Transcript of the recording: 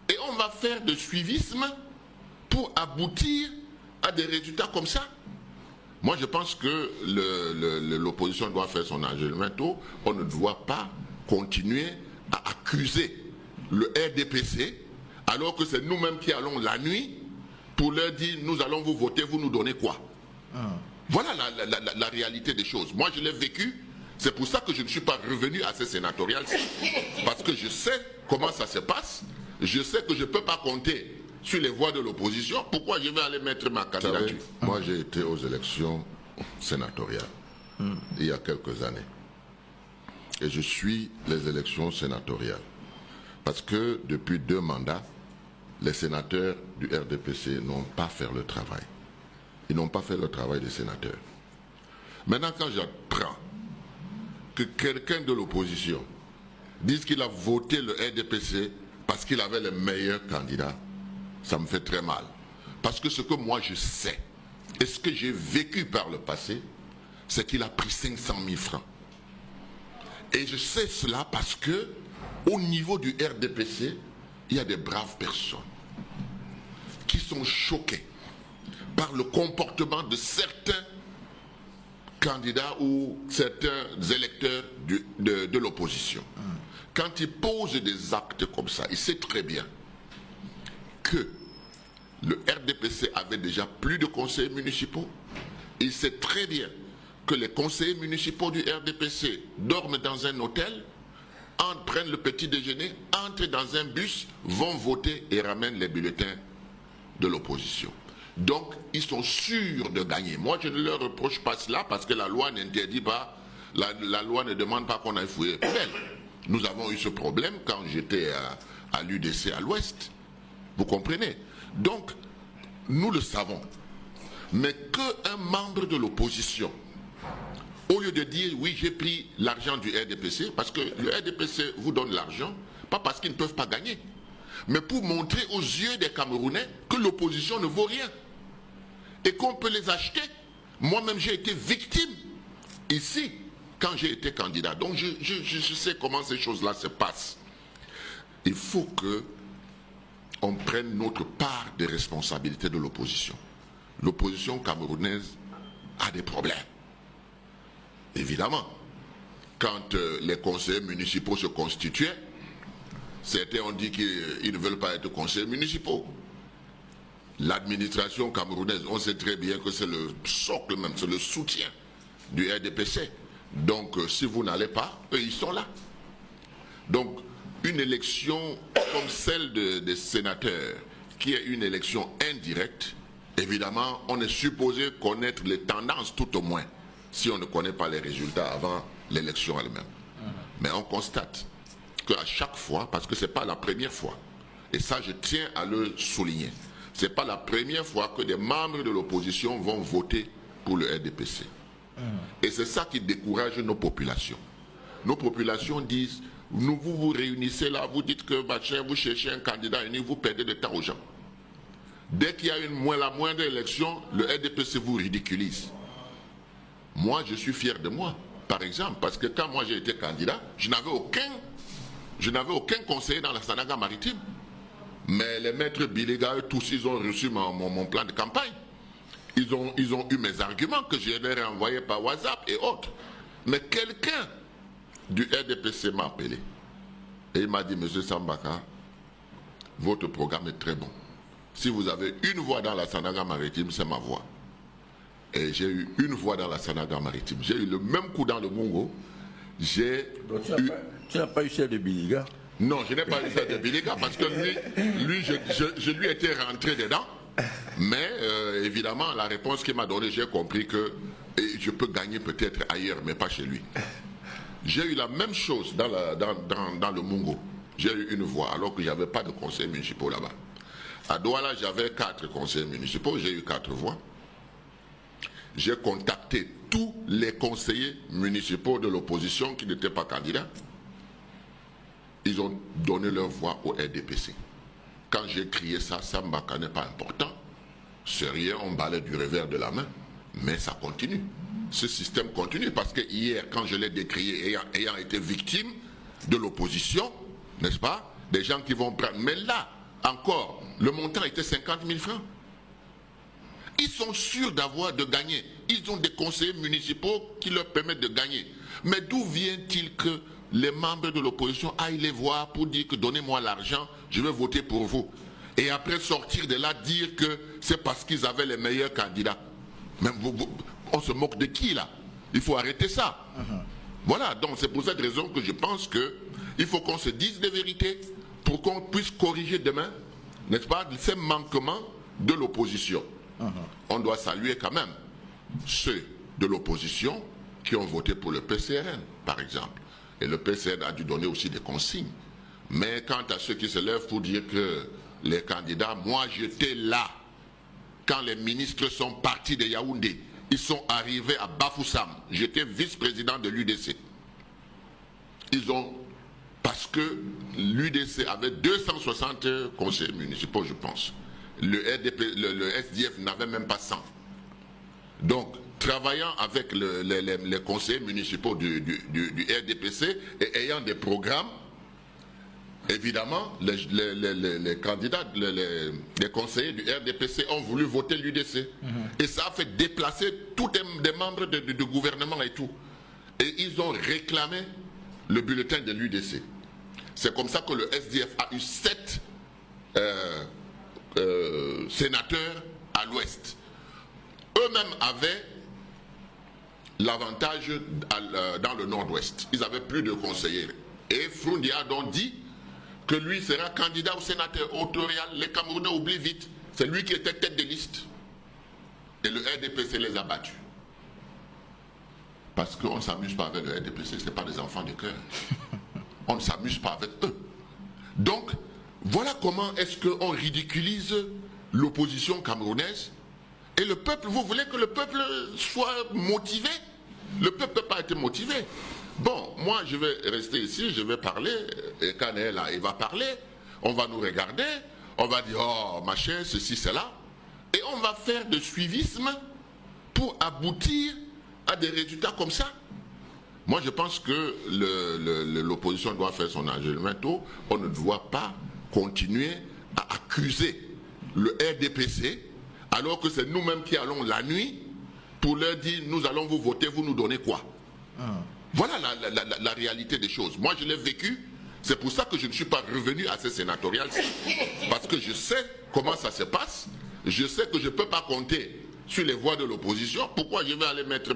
Et on va faire de suivisme pour aboutir à des résultats comme ça. Moi, je pense que l'opposition doit faire son enjeulement tôt. On ne doit pas continuer à accuser le RDPC alors que c'est nous-mêmes qui allons la nuit pour leur dire nous allons vous voter, vous nous donnez quoi? Voilà la réalité des choses. Moi, je l'ai vécu. C'est pour ça que je ne suis pas revenu à ces sénatoriales. Parce que je sais comment ça se passe. Je sais que je ne peux pas compter sur les voix de l'opposition. Pourquoi je vais aller mettre ma candidature? Moi, j'ai été aux élections sénatoriales il y a quelques années. Et je suis les élections sénatoriales. Parce que depuis 2 mandats, les sénateurs du RDPC n'ont pas fait le travail. Ils n'ont pas fait le travail des sénateurs. Maintenant, quand j'apprends que quelqu'un de l'opposition dise qu'il a voté le RDPC parce qu'il avait les meilleurs candidats, ça me fait très mal. Parce que ce que moi je sais, et ce que j'ai vécu par le passé, c'est qu'il a pris 500 000 francs. Et je sais cela parce que, au niveau du RDPC, il y a des braves personnes qui sont choquées par le comportement de certains candidats ou certains électeurs de l'opposition. Quand ils posent des actes comme ça, il sait très bien que le RDPC avait déjà plus de conseillers municipaux. Il sait très bien que les conseillers municipaux du RDPC dorment dans un hôtel, prennent le petit déjeuner, entrent dans un bus, vont voter et ramènent les bulletins de l'opposition. Donc, ils sont sûrs de gagner. Moi, je ne leur reproche pas cela parce que la loi n'interdit pas, la loi ne demande pas qu'on aille fouiller les poubelles. Nous avons eu ce problème quand j'étais à l'UDC à l'Ouest. Vous comprenez? Donc, nous le savons. Mais qu'un membre de l'opposition, au lieu de dire oui, j'ai pris l'argent du RDPC, parce que le RDPC vous donne l'argent, pas parce qu'ils ne peuvent pas gagner, mais pour montrer aux yeux des Camerounais que l'opposition ne vaut rien et qu'on peut les acheter. Moi-même, j'ai été victime ici quand j'ai été candidat. Donc, je sais comment ces choses-là se passent. Il faut que on prenne notre part des responsabilités de l'opposition. L'opposition camerounaise a des problèmes. Évidemment, quand les conseillers municipaux se constituaient, certains ont dit qu'ils ne veulent pas être conseillers municipaux. L'administration camerounaise, on sait très bien que c'est le socle même, c'est le soutien du RDPC. Donc, si vous n'allez pas, eux, ils sont là. Donc, une élection comme celle des sénateurs, qui est une élection indirecte, évidemment, on est supposé connaître les tendances tout au moins, si on ne connaît pas les résultats avant l'élection elle-même. Mais on constate qu'à chaque fois, parce que ce n'est pas la première fois, et ça je tiens à le souligner, ce n'est pas la première fois que des membres de l'opposition vont voter pour le RDPC. Et c'est ça qui décourage nos populations. Nos populations disent, vous vous réunissez là, vous dites que machin, vous cherchez un candidat uni, vous perdez de temps aux gens. Dès qu'il y a la moindre élection, le RDPC vous ridiculise. Moi, je suis fier de moi, par exemple, parce que quand moi j'ai été candidat, je n'avais aucun conseiller dans la Sanaga maritime. Mais les maîtres Biléga, eux tous, ils ont reçu mon plan de campagne. Ils ont eu mes arguments que je leur ai envoyés par WhatsApp et autres. Mais quelqu'un du RDPC m'a appelé. Et il m'a dit, monsieur Sambaka, votre programme est très bon. Si vous avez une voix dans la Sanaga maritime, c'est ma voix. Et j'ai eu une voix dans la Sanaga maritime. J'ai eu le même coup dans le Mungo. Tu n'as pas eu celle de Biléga? Non, je n'ai pas eu celle de Biléga parce que lui je lui étais rentré dedans. Mais évidemment, la réponse qu'il m'a donnée, j'ai compris que je peux gagner peut-être ailleurs, mais pas chez lui. J'ai eu la même chose dans le Mungo. J'ai eu une voix alors que je n'avais pas de conseillers municipaux là-bas. À Douala, j'avais 4 conseillers municipaux, j'ai eu 4 voix. J'ai contacté tous les conseillers municipaux de l'opposition qui n'étaient pas candidats. Ils ont donné leur voix au RDPC. Quand j'ai crié ça, Sambaka n'est pas important. C'est rien, on balait du revers de la main. Mais ça continue. Ce système continue parce que hier, quand je l'ai décrié, ayant été victime de l'opposition, n'est-ce pas? Des gens qui vont prendre. Mais là, encore, le montant était 50 000 francs. Ils sont sûrs de gagner. Ils ont des conseillers municipaux qui leur permettent de gagner. Mais d'où vient-il que les membres de l'opposition aillent les voir pour dire que donnez-moi l'argent, je vais voter pour vous. Et après sortir de là, dire que c'est parce qu'ils avaient les meilleurs candidats. Mais on se moque de qui là? Il faut arrêter ça. Voilà, donc c'est pour cette raison que je pense qu'il faut qu'on se dise des vérités pour qu'on puisse corriger demain, n'est-ce pas, ces manquements de l'opposition. On doit saluer quand même ceux de l'opposition qui ont voté pour le PCRN, par exemple. Et le PCRN a dû donner aussi des consignes. Mais quant à ceux qui se lèvent pour dire que les candidats, moi j'étais là quand les ministres sont partis de Yaoundé. Ils sont arrivés à Bafoussam. J'étais vice-président de l'UDC. Parce que l'UDC avait 260 conseillers municipaux, je pense. Le SDF n'avait même pas 100. Donc, travaillant avec les conseillers municipaux du RDPC et ayant des programmes, évidemment, les candidats, les conseillers du RDPC ont voulu voter l'UDC. Et ça a fait déplacer tous des membres du gouvernement et tout. Et ils ont réclamé le bulletin de l'UDC. C'est comme ça que le SDF a eu 7 sénateurs à l'ouest. Eux-mêmes avaient l'avantage dans le nord-ouest. Ils avaient plus de conseillers. Et Frundia a donc dit que lui sera candidat au sénateur autorial. Les Camerounais oublient vite. C'est lui qui était tête de liste. Et le RDPC les a battus. Parce qu'on ne s'amuse pas avec le RDPC, ce n'est pas des enfants de cœur. On ne s'amuse pas avec eux. Donc, voilà comment est-ce qu'on ridiculise l'opposition camerounaise. Et le peuple, vous voulez que le peuple soit motivé? Le peuple ne peut pas être motivé. Bon, moi je vais rester ici, je vais parler, et quand elle est là, il va parler, on va nous regarder, on va dire, oh machin, ceci, cela, et on va faire de suivisme pour aboutir à des résultats comme ça. Moi je pense que l'opposition doit faire son enjeulement tôt. On ne doit pas continuer à accuser le RDPC alors que c'est nous-mêmes qui allons la nuit pour leur dire nous allons vous voter, vous nous donnez quoi? Voilà la réalité des choses. Moi je l'ai vécu, c'est pour ça que je ne suis pas revenu à ces sénatoriales, parce que je sais comment ça se passe, je sais que je ne peux pas compter sur les voix de l'opposition. Pourquoi je vais aller mettre